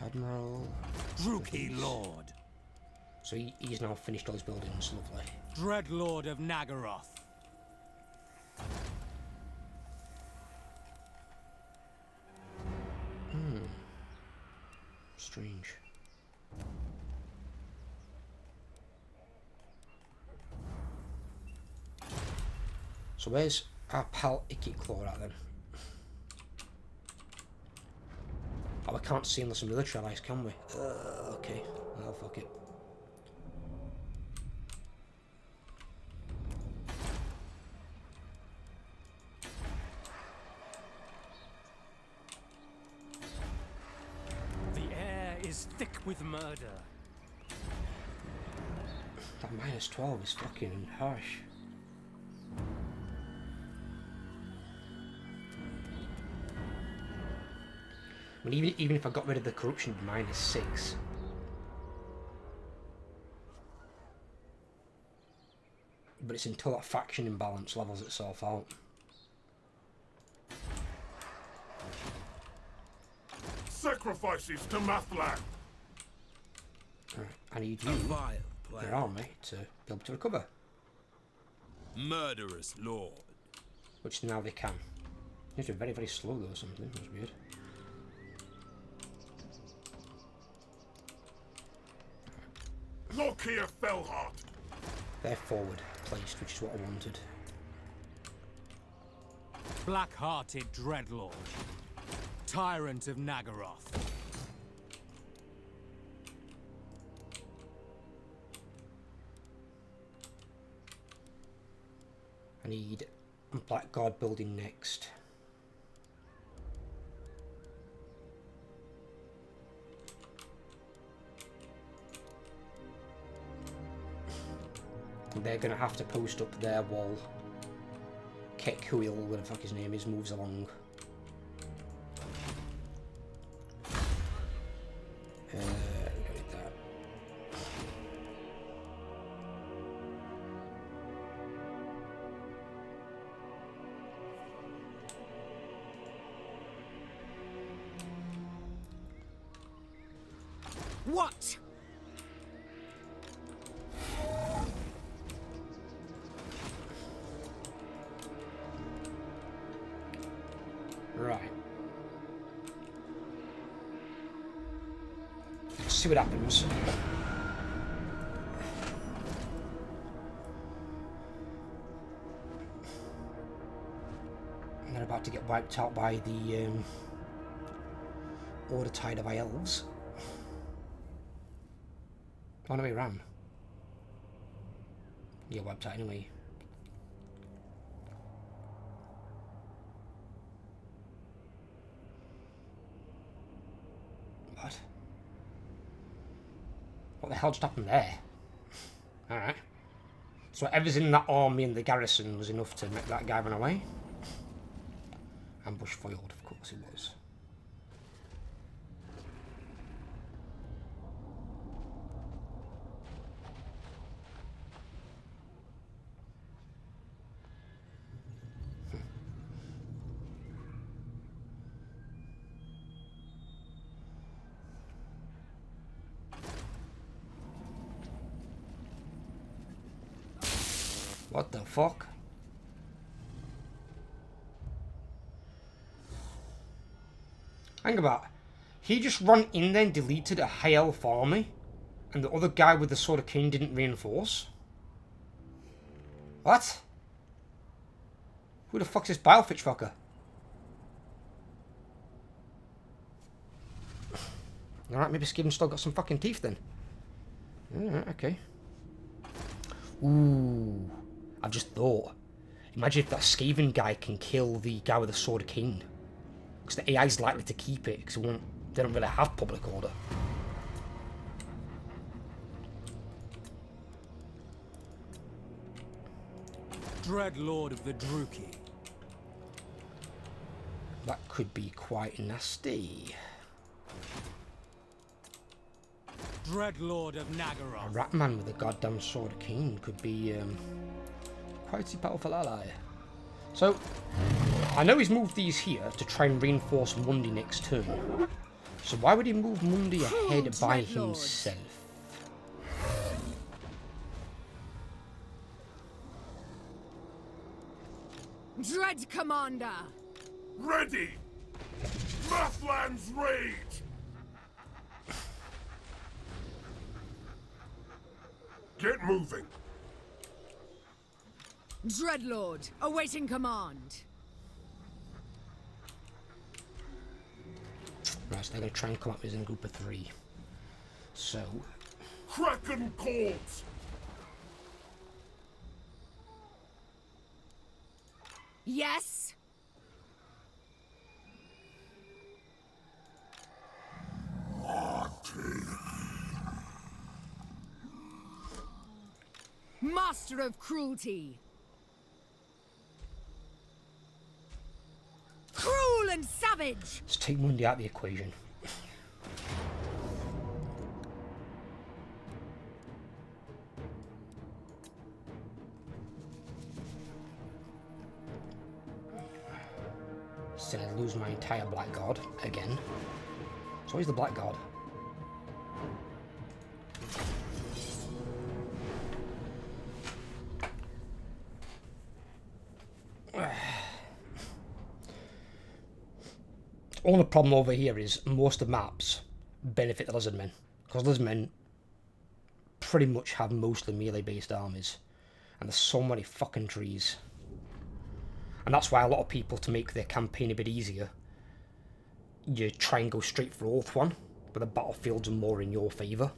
Admiral. Rookie Lord. So he's now finished all his buildings. Lovely. Dreadlord of Nagaroth. Strange. So where's our pal Icky Claw at then? Oh, we can't see unless we're military allies, can we? Okay. Well, fuck it. The air is thick with murder. That -12 is fucking harsh. I mean, even if I got rid of the corruption, it'd be -6. But it's until that faction imbalance levels itself out. Sacrifices to Mathlan! Right, I need you, your army, to be able to recover. Murderous lord. Which now they can. Seems to be very, very slow though or something. That's weird. Lokhir Fellheart! They're forward placed, which is what I wanted. Black-hearted Dreadlord. Tyrant of Nagaroth. I need Blackguard building next. They're going to have to post up their wall Kekuil, whatever the fuck his name is, moves along. Get that. What? Right. Let's see what happens. And they're about to get wiped out by the Order Tide of High Elves. Oh no, he ran. Yeah, wiped out anyway. What? What the hell just happened there? Alright. So whatever's in that army and the garrison was enough to make that guy run away? Ambush foiled, of course it was. What the fuck? Hang about. He just ran in there and deleted a high elf army, and the other guy with the sword of Cain didn't reinforce? What? Who the fuck's this Bilefitch fucker? Alright, maybe Skaven's still got some fucking teeth then. Alright, okay. Ooh. I've just thought. Imagine if that Skaven guy can kill the guy with the Sword of Cain. Because the AI is likely to keep it, because they don't really have public order. Dreadlord of the Druki. That could be quite nasty. Dreadlord of A Nagaroth. Ratman with a goddamn Sword of Cain could be quite a powerful ally. So, I know he's moved these here to try and reinforce Mundi next turn. So why would he move Mundi ahead by himself? Dread Commander! Ready! Mathland's rage! Get moving! Dreadlord, awaiting command. Right, so they're going to try and come up with a group of 3. So, Kraken calls! Yes? Master of cruelty. Cruel and savage. let's take Mundi out of the equation. Still, I lose my entire Black God again. So he's the Black God. Only problem over here is most of the maps benefit the Lizardmen, because Lizardmen pretty much have mostly melee-based armies, and there's so many fucking trees. And that's why a lot of people, to make their campaign a bit easier, you try and go straight for Oath one, where the battlefields are more in your favour.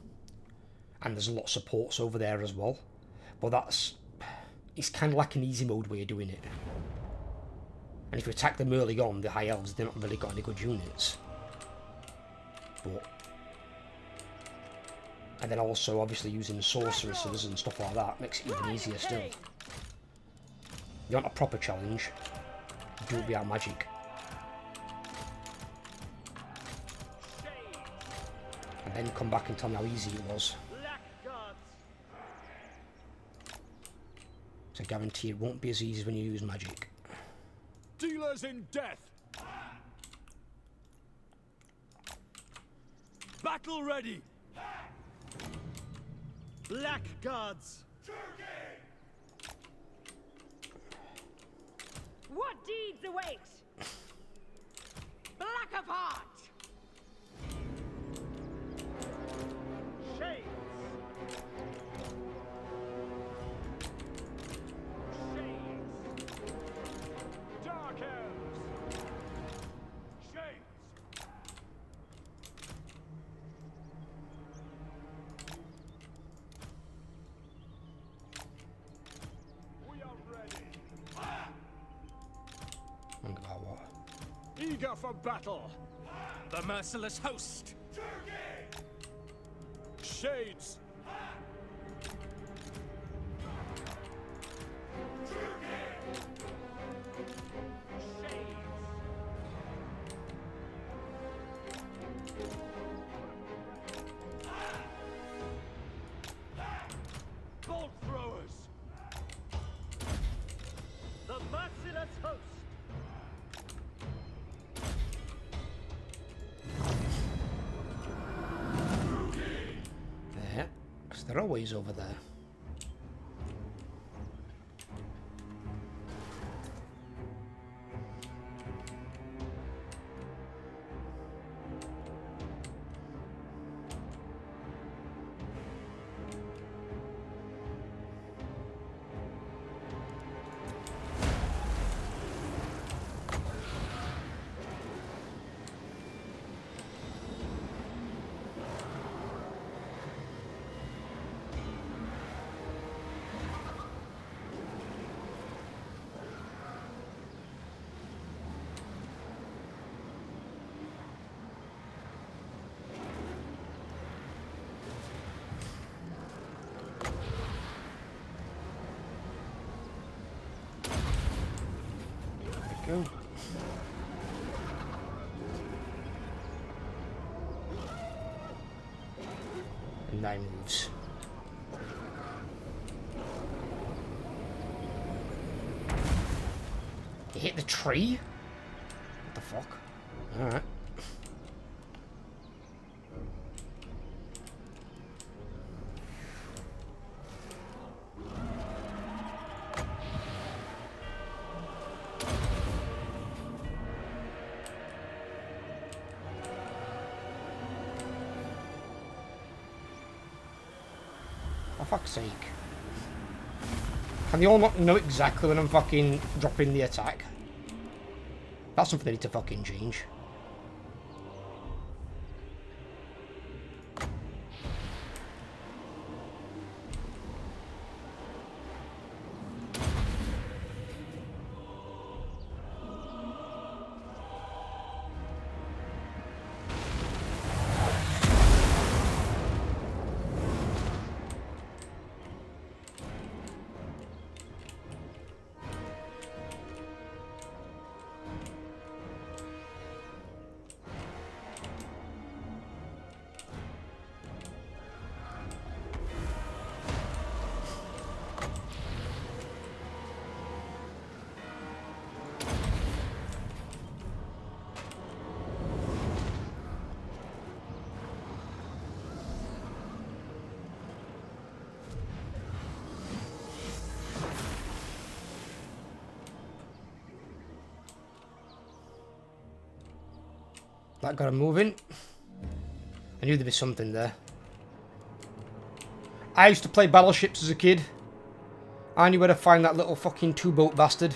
And there's a lot of supports over there as well. But it's kind of like an easy mode way of doing it. And if you attack them early on, the High Elves, they're not really got any good units. But... And then also, obviously, using sorceresses and stuff like that makes it even easier still. You want a proper challenge? Do it without magic. And then come back and tell me how easy it was. So I guarantee it won't be as easy as when you use magic. Dealers in death. Battle ready. Blackguards! What deeds await? Black of heart! Shades! Shades! Dark elves. Shades. We are ready. Think about what? Eager for battle. The merciless host! Shades. Bolt throwers! The merciless host! Yeah, because they're always over there. Go. And 9 moves. He hit the tree? What the fuck? Alright. For fuck's sake. Can they all not know exactly when I'm fucking dropping the attack? That's something they need to fucking change. That got him moving. I knew there'd be something there. I used to play battleships as a kid. I knew where to find that little fucking two-boat bastard.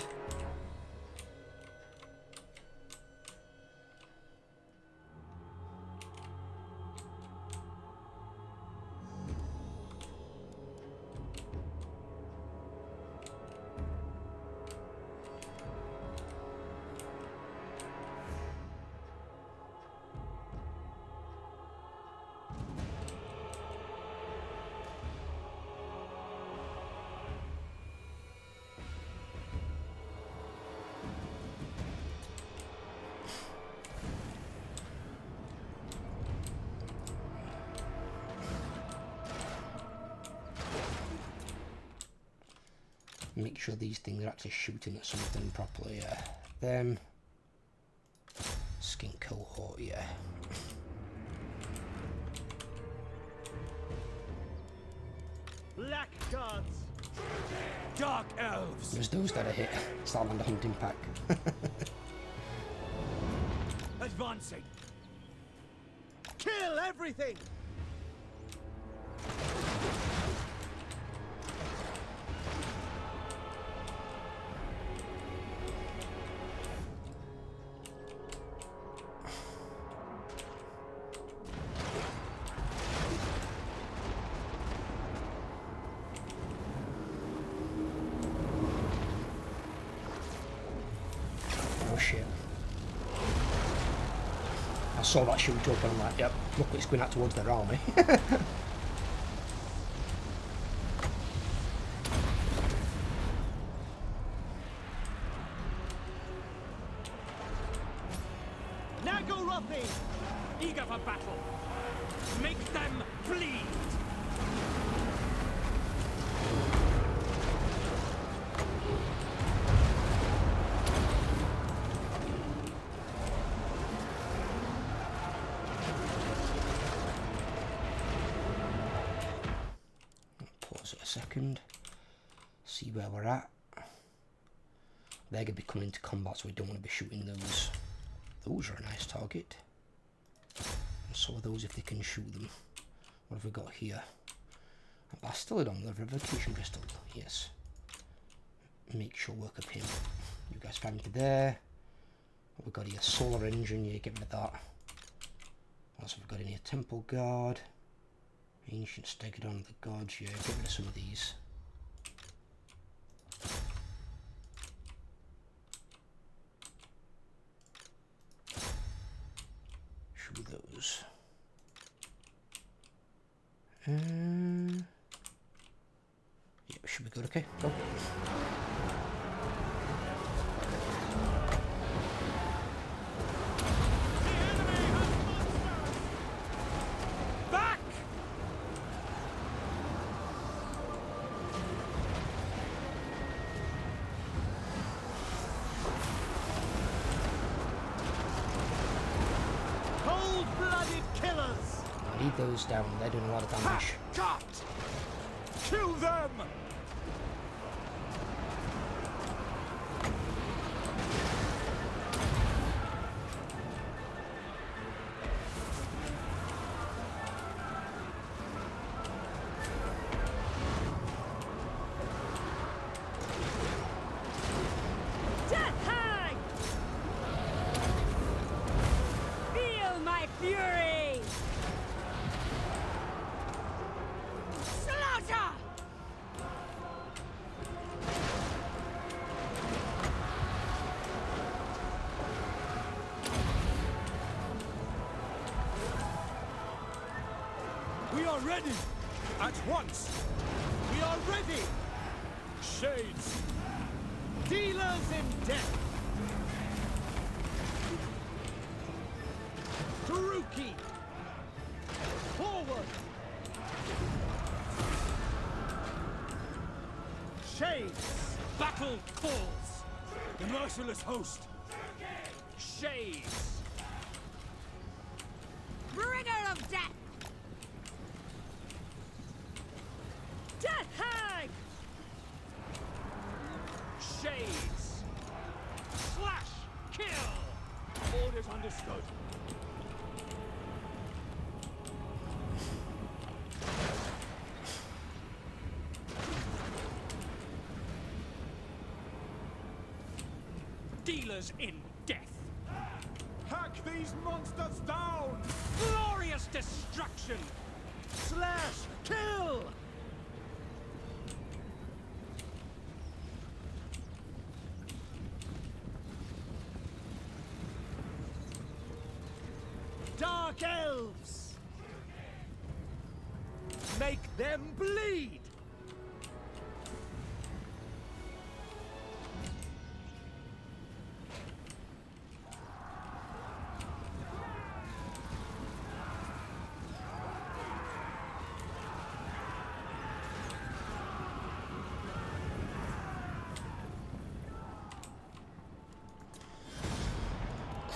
Make sure these things are actually shooting at something properly. Yeah, them. Skin cohort. Yeah. Black gods. Dark elves. There's those that I hit. Salamander hunting pack. Advancing. Kill everything. Oh shit. I saw that shoot up and I'm like, yep, look, it's going out towards their army. Nagorothi! Eager for battle. Make them bleed. Pause it a second. See where we're at. They're going to be coming into combat, so we don't want to be shooting those. Those are a nice target. And so are those if they can shoot them. What have we got here? A Bastillodon with a revocation crystal. Yes. Make sure work of him. You guys find me there. What we've got here? Solar engine. Yeah, get rid of that. What else have we got in here? Temple guard. Ancient Stegodon of the gods. Yeah, get rid of some of these. Shoot those. Yeah, should be good. Okay, go. Back! Cold-blooded killers! I need those down. They're doing a lot of damage. Cut! Kill them! Death hag! Feel my fury! Slaughter! We are ready! At once! We are ready! Shades! Dealers in death! Taruki! Forward! Shades! Battle falls! The merciless host! Shades! Bringer of death! Death hag! Shades! Slash! Kill! Orders understood. Dealers in death! Hack these monsters down! Glorious destruction! Slash! Kill! Dark elves! Make them bleed!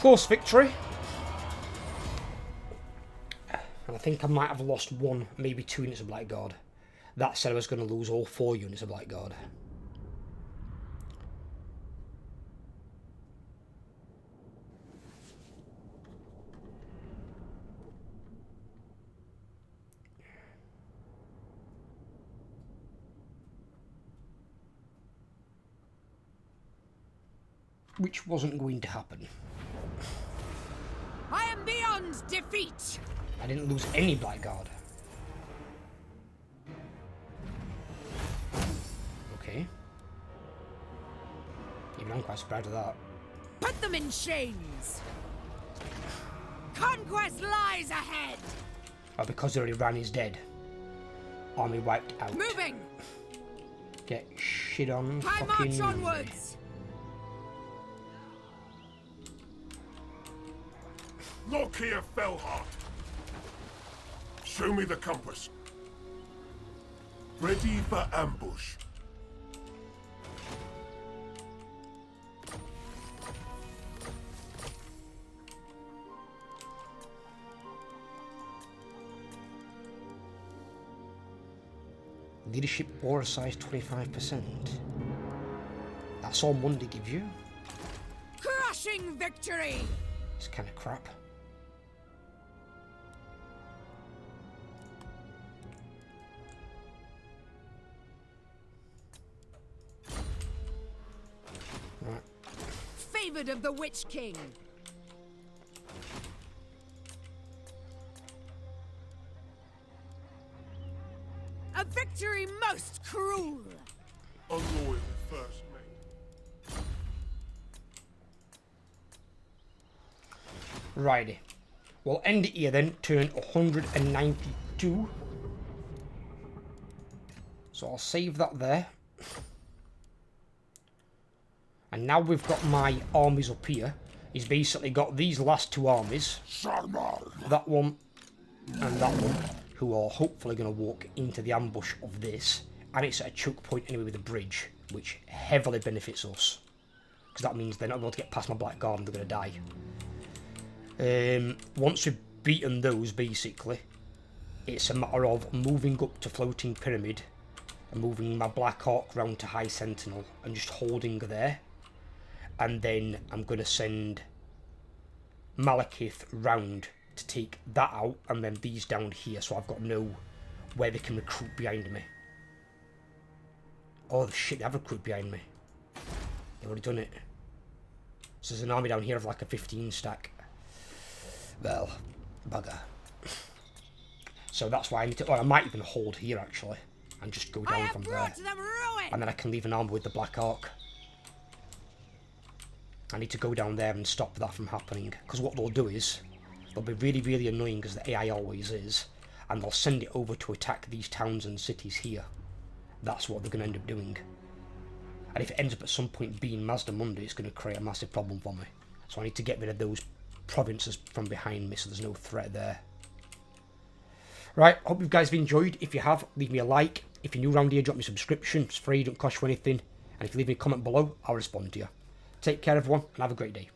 Close victory. And I think I might have lost 1, maybe 2 units of Blackguard. That said, I was going to lose all 4 units of Blackguard. Which wasn't going to happen. I am beyond defeat. I didn't lose any Blackguard. Okay. Even I'm quite surprised at that. Put them in chains. Conquest lies ahead. Oh, because already ran is dead. Army wiped out. Moving. Get shit on. I Fucking march onwards. Lokhir, Fellheart. Show me the compass. Ready for ambush. Leadership war size 25%. That's all Monday gives you. Crushing victory. It's kind of crap. Right. Favored of the Witch King. A victory most cruel. Unloyal first mate. Righty. We'll end it here then, turn 192. So I'll save that there. And now we've got my armies up here. He's basically got these last 2 armies. That one and that one. Who are hopefully going to walk into the ambush of this. And it's at a choke point anyway with the bridge. Which heavily benefits us. Because that means they're not able to get past my Blackguard and they're going to die. Once we've beaten those, basically, it's a matter of moving up to Floating Pyramid and moving my Black Hawk round to High Sentinel and just holding there. And then I'm going to send Malekith round to take that out and then these down here, so I've got no where they can recruit behind me. Oh shit, they have recruit behind me. They've already done it. So there's an army down here of like a 15 stack. Well, bugger. So that's why I need to... Well, I might even hold here, actually. And just go down from there. And then I can leave an army with the Black Ark. I need to go down there and stop that from happening. Because what they'll do is... They'll be really, really annoying, as the AI always is. And they'll send it over to attack these towns and cities here. That's what they're going to end up doing. And if it ends up at some point being Mazda Monday, it's going to create a massive problem for me. So I need to get rid of those provinces from behind me, so there's no threat there. Right, hope you guys have enjoyed. If you have, leave me a like. If you're new around here, drop me a subscription. It's free, don't cost you anything. And if you leave me a comment below, I'll respond to you. Take care, everyone, and have a great day.